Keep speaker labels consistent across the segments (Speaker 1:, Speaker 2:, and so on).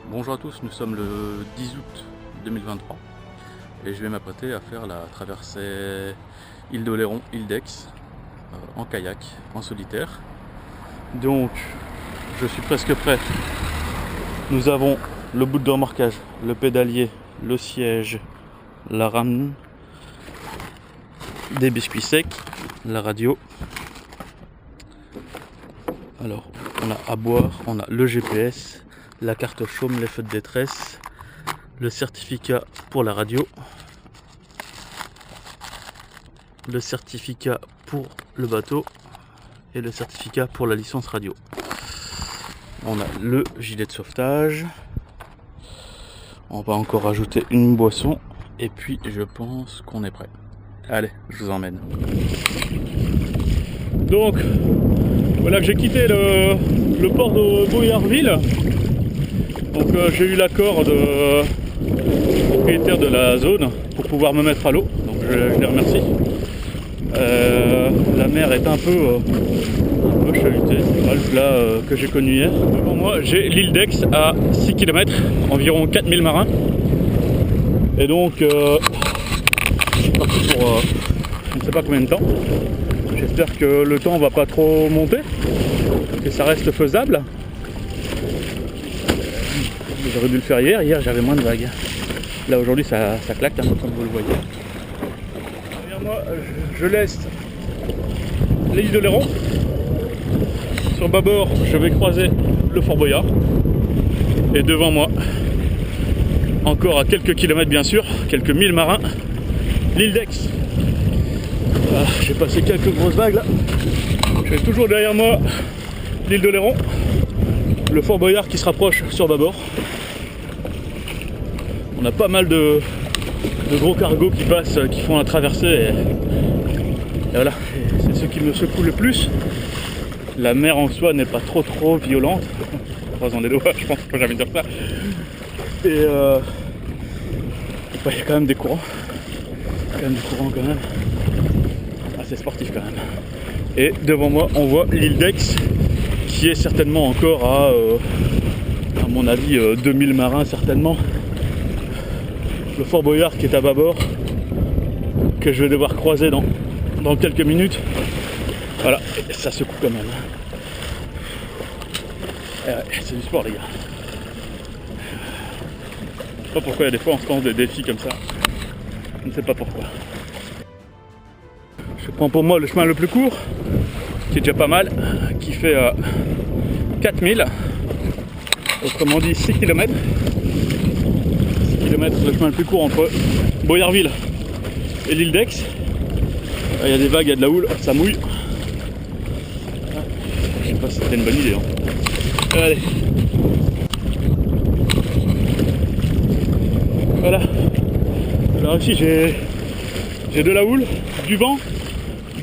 Speaker 1: Bonjour à tous, nous sommes le 10 août 2023 et je vais m'apprêter à faire la traversée île d'Oléron, île d'Aix en kayak, en solitaire. Donc je suis presque prêt. Nous avons le bout de remorquage, le pédalier, le siège, la rame, des biscuits secs, la radio. Alors on a à boire, on a le GPS, la carte chaume, les feux de détresse, le certificat pour la radio, le certificat pour le bateau et le certificat pour la licence radio. On a le gilet de sauvetage. On va encore rajouter une boisson et puis je pense qu'on est prêt. Allez, je vous emmène. Donc voilà que j'ai quitté le port de Boyarville. Donc j'ai eu l'accord du propriétaire de la zone pour pouvoir me mettre à l'eau, donc je les remercie. La mer est un peu chahutée, c'est pas le plat que j'ai connu hier. Devant moi j'ai l'île d'Aix à 6 km, environ 4000 marins. Et donc je suis parti pour je ne sais pas combien de temps. J'espère que le temps va pas trop monter, que ça reste faisable. J'aurais dû le faire hier j'avais moins de vagues. Là aujourd'hui ça claque comme vous le voyez. Derrière moi je laisse l'île d'Oléron. Sur bâbord je vais croiser le Fort Boyard. Et devant moi, encore à quelques kilomètres bien sûr, quelques milles marins, l'île d'Aix. J'ai passé quelques grosses vagues là. J'ai toujours derrière moi l'île d'Oléron, le Fort Boyard qui se rapproche sur bâbord. On a pas mal de gros cargos qui passent, qui font la traversée et voilà, c'est ce qui me secoue le plus. La mer en soi n'est pas trop violente, croisons les doigts, je pense que j'ai envie de dire ça. Et il y a quand même des courants, quand même, assez sportif quand même. Et devant moi on voit l'île d'Aix qui est certainement encore à mon avis 2000 marins certainement. Le Fort Boyard qui est à bâbord, que je vais devoir croiser dans quelques minutes. Voilà, et ça secoue quand même. Ouais, c'est du sport les gars. Je sais pas pourquoi il y a des fois on se lance des défis comme ça. Je ne sais pas pourquoi. Je prends pour moi le chemin le plus court, qui est déjà pas mal, qui fait 4000, autrement dit 6 km. Le chemin le plus court entre Boyarville et l'île d'Aix. Il y a des vagues, il y a de la houle, ça mouille. Je sais pas si c'était une bonne idée. Allez. Voilà. Alors ici j'ai de la houle, du vent,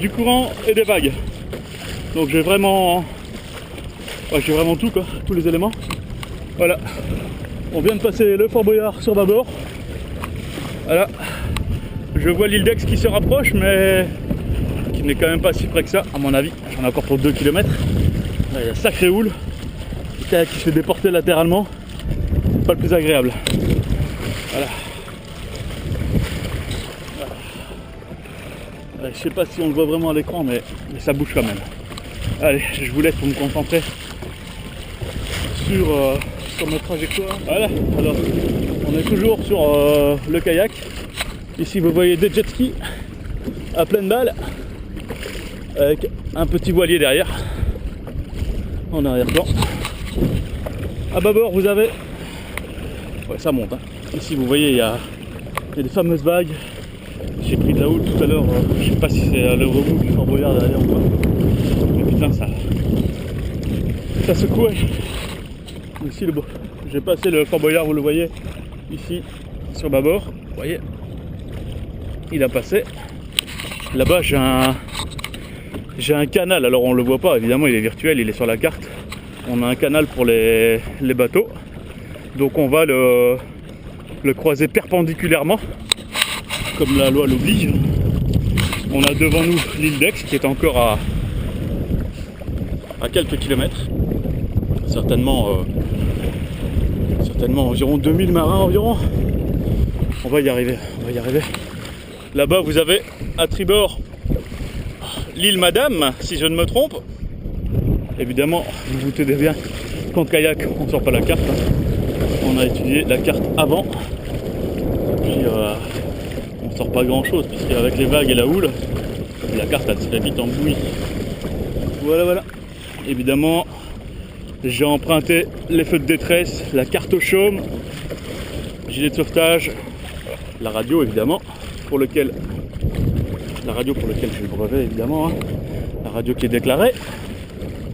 Speaker 1: du courant et des vagues. Donc j'ai vraiment tout quoi, tous les éléments. Voilà. On vient de passer le Fort Boyard sur bâbord. Voilà. Je vois l'île d'Aix qui se rapproche, mais qui n'est quand même pas si près que ça, à mon avis. J'en ai encore pour 2 km. Là, il y a sacré houle. Le kayak qui se fait déporter latéralement. Pas le plus agréable. Voilà. Je sais pas si on le voit vraiment à l'écran, mais ça bouge quand même. Allez, je vous laisse pour me concentrer sur ma trajectoire. Voilà, alors on est toujours sur le kayak. Ici vous voyez des jet skis à pleine balle avec un petit voilier derrière en arrière-plan. À bâbord vous avez, ouais ça monte hein. Ici vous voyez il y a des fameuses vagues. J'ai pris de la houle tout à l'heure, je sais pas si c'est le remous du Fort Boyard derrière ou quoi, mais putain ça secoue. Ici j'ai passé le Fort Boyard, vous le voyez ici sur bâbord, vous voyez, il a passé. Là-bas j'ai un canal, alors on le voit pas évidemment, il est virtuel, il est sur la carte. On a un canal pour les bateaux, donc on va le croiser perpendiculairement comme la loi l'oblige. On a devant nous l'île d'Aix qui est encore à quelques kilomètres, certainement certainement environ 2000 marins environ. On va y arriver, on va y arriver. Là-bas vous avez à tribord l'île Madame, si je ne me trompe. Évidemment, vous vous tenez bien qu'en kayak, on ne sort pas la carte. On a étudié la carte avant. Puis on ne sort pas grand chose, puisqu'avec les vagues et la houle, la carte elle se fait vite en bouillie. Voilà, voilà. Évidemment, j'ai emprunté les feux de détresse, la carte au chaume, gilet de sauvetage, la radio évidemment, pour lequel j'ai le brevet évidemment, hein. La radio qui est déclarée,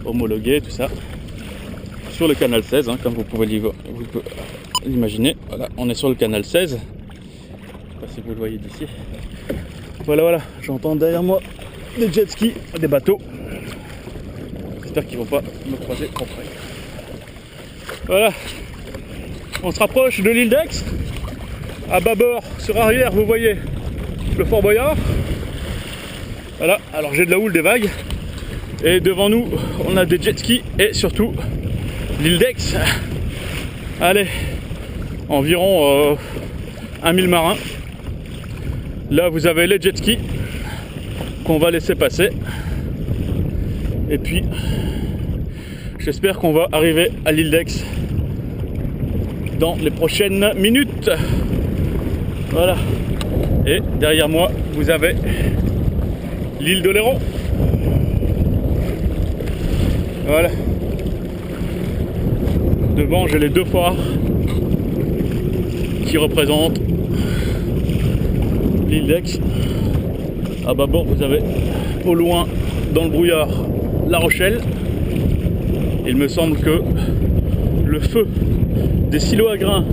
Speaker 1: homologuée, tout ça, sur le canal 16, hein, comme vous pouvez l'imaginer. Voilà, on est sur le canal 16. Je sais pas si vous le voyez d'ici. Voilà, voilà, j'entends derrière moi des jet skis, des bateaux. J'espère qu'ils vont pas me croiser trop près. Voilà, on se rapproche de l'île d'Aix. À bâbord, sur arrière, vous voyez le Fort Boyard. Voilà, alors j'ai de la houle, des vagues. Et devant nous, on a des jet skis et surtout l'île d'Aix. Allez, environ 1000 marins. Là, vous avez les jet skis qu'on va laisser passer. Et puis, j'espère qu'on va arriver à l'île d'Aix dans les prochaines minutes. Voilà. Et derrière moi, vous avez l'île d'Oléron. Voilà. Devant, j'ai les deux phares qui représentent l'île d'Aix. À bâbord, vous avez au loin, dans le brouillard, La Rochelle. Il me semble que le feu des silos à grains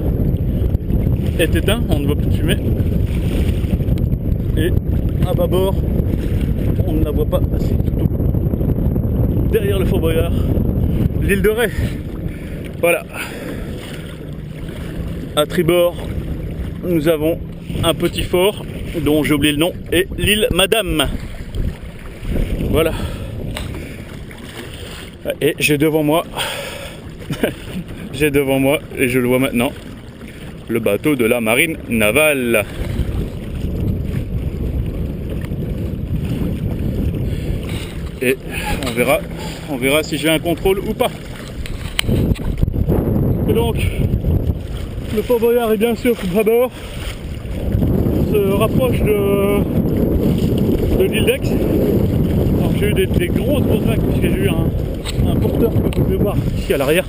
Speaker 1: est éteint, on ne voit plus de fumée. Et à bâbord, on ne la voit pas assez du tout. Derrière le Fort Boyard, l'île de Ré. Voilà. À tribord, nous avons un petit fort dont j'ai oublié le nom et l'île Madame. Voilà. Et j'ai devant moi, et je le vois maintenant, le bateau de la marine navale. Et on verra si j'ai un contrôle ou pas. Et donc, le Fort Boyard est bien sûr à bord, se rapproche de l'île d'Aix. Alors j'ai eu des grosses vagues parce que j'ai eu un porteur que vous pouvez voir ici à l'arrière.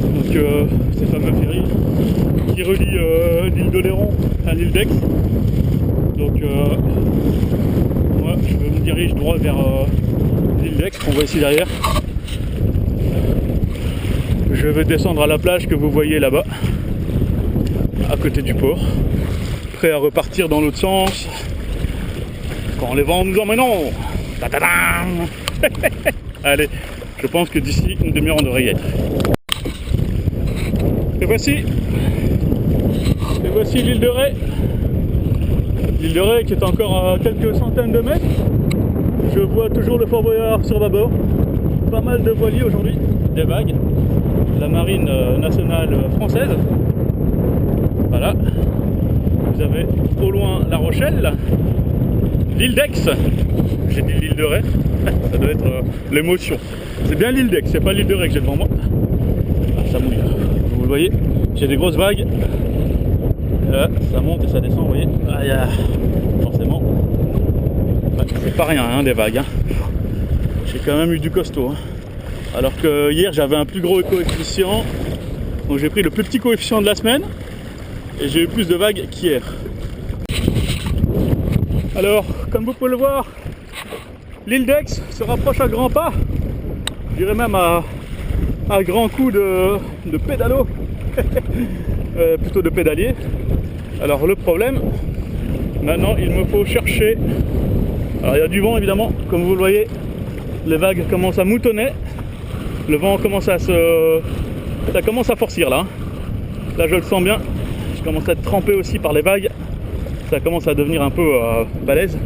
Speaker 1: Donc ces fameux ferries qui relient l'île d'Oléron à l'île d'Aix. Donc moi je me dirige droit vers l'île d'Aix qu'on voit ici derrière. Je vais descendre à la plage que vous voyez là-bas, à côté du port, prêt à repartir dans l'autre sens quand les vents nous emmèneront. Allez, je pense que d'ici une demi-heure on devrait y être. Et voici l'île de Ré. L'île de Ré qui est encore à quelques centaines de mètres. Je vois toujours le Fort Boyard sur bâbord. Pas mal de voiliers aujourd'hui, des vagues. La marine nationale française. Voilà. Vous avez au loin La Rochelle, l'île d'Aix. J'ai dit l'île de Ré. Ça doit être l'émotion. C'est bien l'île d'Aix, c'est pas l'île de Ré que j'ai devant moi. Ah, ça mouille. Vous le voyez, j'ai des grosses vagues. Là, ça monte et ça descend, vous voyez. Ah, forcément. Ouais, c'est pas rien, hein, des vagues. Hein. J'ai quand même eu du costaud. Hein. Alors que hier j'avais un plus gros coefficient, donc j'ai pris le plus petit coefficient de la semaine et j'ai eu plus de vagues qu'hier. Alors, comme vous pouvez le voir, l'île d'Aix se rapproche à grands pas, je dirais même à grands coups de pédalo, plutôt de pédalier. Alors le problème, maintenant il me faut chercher, alors il y a du vent évidemment, comme vous le voyez, les vagues commencent à moutonner. Le vent commence ça commence à forcir là. Là je le sens bien. Je commence à être trempé aussi par les vagues. Ça commence à devenir un peu balèze.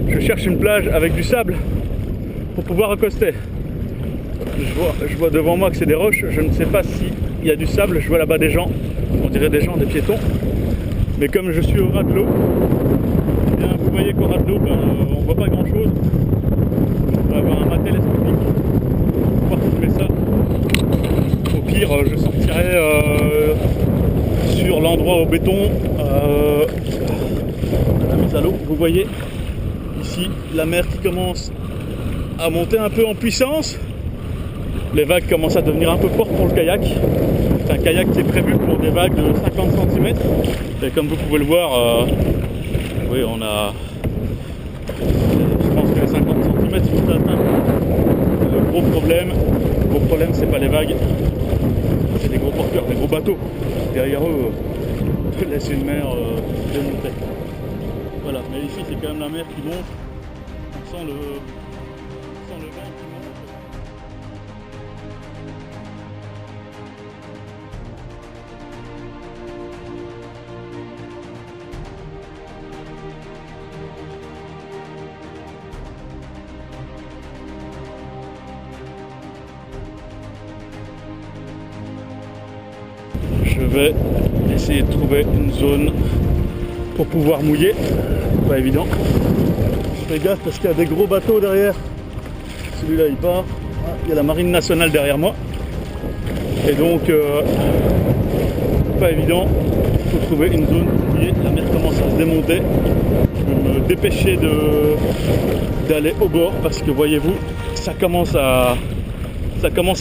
Speaker 1: Je cherche une plage avec du sable pour pouvoir accoster. Je vois devant moi que c'est des roches. Je ne sais pas s'il il y a du sable, je vois là-bas des gens, on dirait des gens, des piétons. Mais comme je suis au ras de l'eau, eh bien, vous voyez qu'au ras de l'eau, on voit pas grand-chose. On va avoir un mat télescopique pour pouvoir filmer ça. Au pire, je sortirai sur l'endroit au béton, la mise à l'eau. Vous voyez ici la mer qui commence à monter un peu en puissance. Les vagues commencent à devenir un peu fortes pour le kayak. C'est un kayak qui est prévu pour des vagues de 50 cm. Et comme vous pouvez le voir, oui, on a, je pense que les 50 cm sont atteints. Le gros problème, c'est pas les vagues, c'est les gros porteurs, les gros bateaux. Derrière eux, laisse une mer démontée. Voilà, mais ici c'est quand même la mer qui monte. On sent le vent qui monte. Je vais essayer de trouver une zone pour pouvoir mouiller. Pas évident. Je fais gaffe parce qu'il y a des gros bateaux derrière. Celui-là il part. Il y a la marine nationale derrière moi. Et donc pas évident. Il faut trouver une zone pour mouiller. La mer commence à se démonter. Je vais me dépêcher d'aller au bord parce que voyez-vous, ça commence à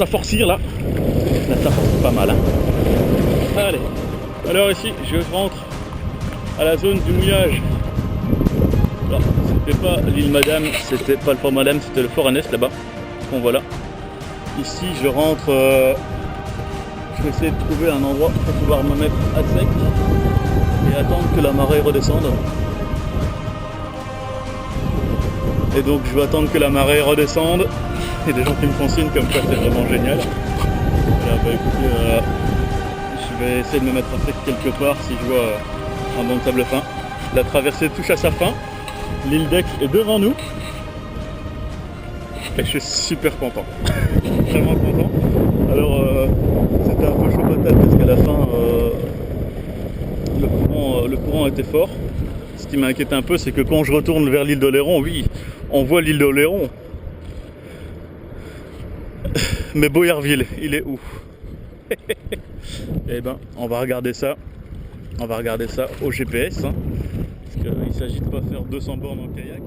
Speaker 1: forcir là. Là ça force pas mal. Hein. Allez, alors ici je rentre à la zone du mouillage. Alors, c'était pas l'île Madame, c'était pas le fort Madame, c'était le fort Annès là-bas, qu'on voit là. Ici je rentre, je vais essayer de trouver un endroit pour pouvoir me mettre à sec et attendre que la marée redescende. Et donc je vais attendre que la marée redescende. Il y a des gens qui me font signe comme ça, c'est vraiment génial. Voilà, bah écoutez, je vais essayer de me mettre à sec quelque part si je vois un banc de sable fin. La traversée touche à sa fin. L'île d'Aix est devant nous. Et je suis super content. Vraiment content. Alors c'était un peu chaud patate parce qu'à la fin le courant était fort. Ce qui m'inquiète un peu, c'est que quand je retourne vers l'île d'Oléron, oui, on voit l'île d'Oléron. Mais Boyarville, il est où? Eh ben, on va regarder ça. On va regarder ça au GPS. Hein, parce qu'il ne s'agit de pas faire 200 bornes en kayak.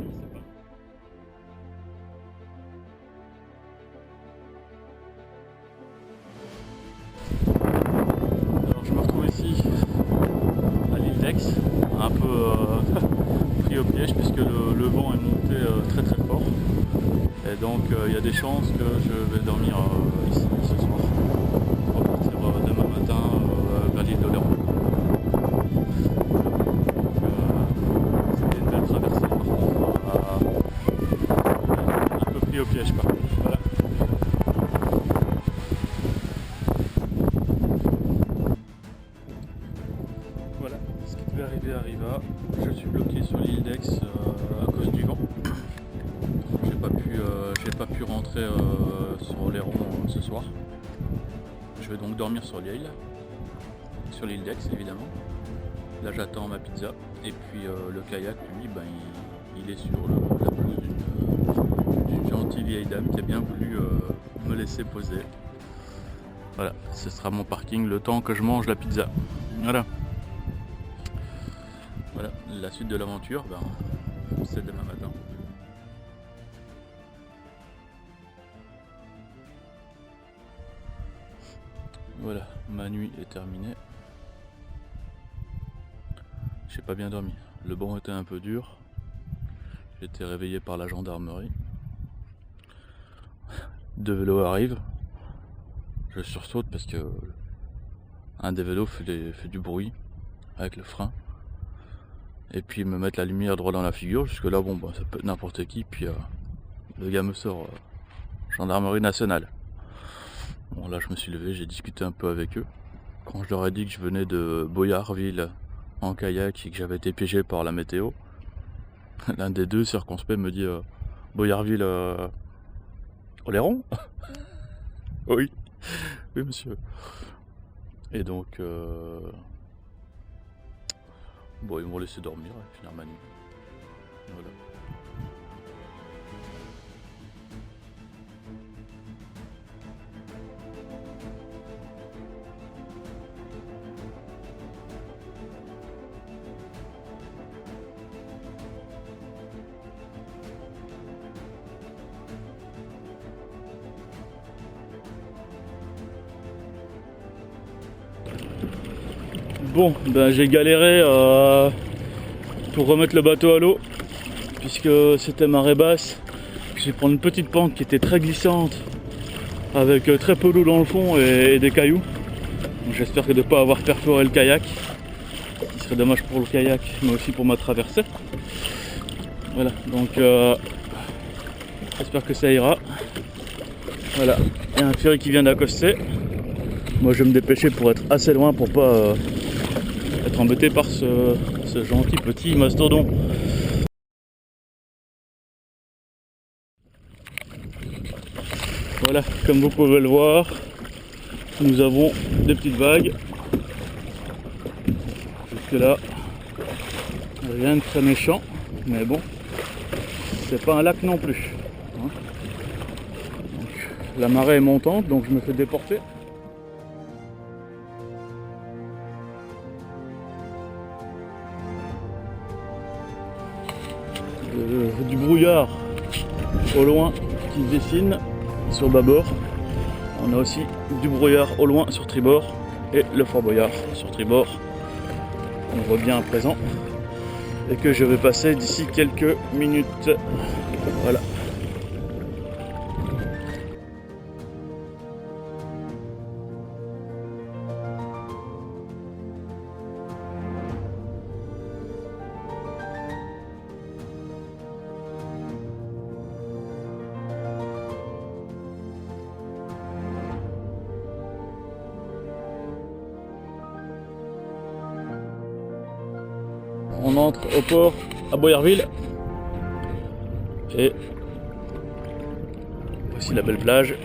Speaker 1: Alors je me retrouve ici à l'île d'Aix, un peu pris au piège puisque le vent est monté très très fort. Et donc il y a des chances que je vais dormir ici ce soir. On va partir demain matin vers l'île d'Oléron. C'était une belle traversée par contre, un peu pris au piège par contre. Voilà. Voilà, ce qui devait arriver arriva. Je suis bloqué sur l'île d'Aix à cause du vent. J'ai pas pu rentrer sur Oléron ce soir. Je vais donc dormir sur l'île d'Aix évidemment. Là j'attends ma pizza et puis le kayak lui il est sur la pelouse d'une gentille vieille dame qui a bien voulu me laisser poser. Voilà, ce sera mon parking le temps que je mange la pizza. Voilà. Voilà, la suite de l'aventure, c'est demain matin. Voilà, ma nuit est terminée. J'ai pas bien dormi. Le banc était un peu dur. J'ai été réveillé par la gendarmerie. Deux vélos arrivent. Je sursaute parce que un des vélos fait du bruit avec le frein. Et puis ils me mettent la lumière droit dans la figure. Jusque là, ça peut être n'importe qui. Puis le gars me sort gendarmerie nationale. Bon, là je me suis levé, j'ai discuté un peu avec eux. Quand je leur ai dit que je venais de Boyarville en kayak et que j'avais été piégé par la météo, l'un des deux circonspect me dit Boyarville Oléron. Oui, oui monsieur. Et donc, bon, ils m'ont laissé dormir et finir ma nuit. Voilà. Bon, ben j'ai galéré pour remettre le bateau à l'eau, puisque c'était marée basse. J'ai pris une petite pente qui était très glissante, avec très peu d'eau dans le fond et des cailloux. J'espère de ne pas avoir perforé le kayak, ce serait dommage pour le kayak, mais aussi pour ma traversée. Voilà, donc j'espère que ça ira. Voilà, il y a un ferry qui vient d'accoster. Moi je vais me dépêcher pour être assez loin pour pas être embêté par ce gentil petit mastodon. Voilà, comme vous pouvez le voir, nous avons des petites vagues. Jusque là, rien de très méchant, mais bon, c'est pas un lac non plus. Hein. Donc, la marée est montante, donc je me fais déporter. Du brouillard au loin qui se dessine sur bâbord. On a aussi du brouillard au loin sur tribord et le Fort Boyard sur tribord. On voit bien à présent et que je vais passer d'ici quelques minutes. Voilà. On entre au port à Boyarville et voici la belle plage.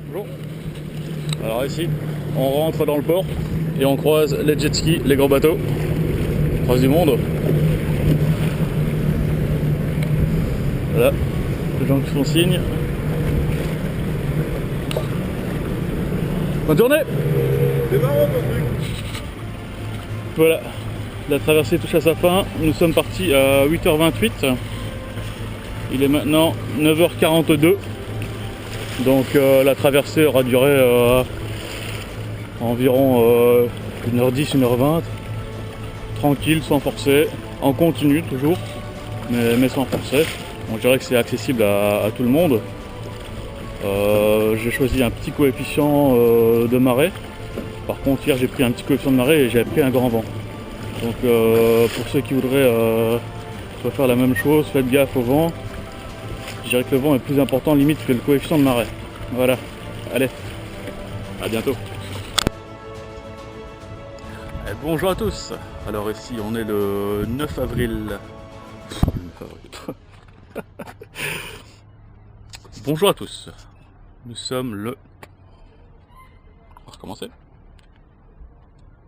Speaker 1: Bonjour. Alors ici, on rentre dans le port et on croise les jet skis, les gros bateaux. On croise du monde. Voilà, les gens qui font signe. Bonne journée.
Speaker 2: C'est marrant ton truc.
Speaker 1: Voilà, la traversée touche à sa fin. Nous sommes partis à 8h28. Il est maintenant 9h42. Donc la traversée aura duré environ 1h10, 1h20. Tranquille, sans forcer. En continu toujours, mais sans forcer. On dirait que c'est accessible à tout le monde. J'ai choisi un petit coefficient de marée. Par contre hier j'ai pris un petit coefficient de marée et j'ai pris un grand vent. Donc pour ceux qui voudraient faire la même chose, faites gaffe au vent. Je dirais que le vent est plus important limite que le coefficient de marée. Voilà, allez, à bientôt. Et bonjour à tous. Alors ici on est le 9 avril. Bonjour à tous. Nous sommes le... On va recommencer.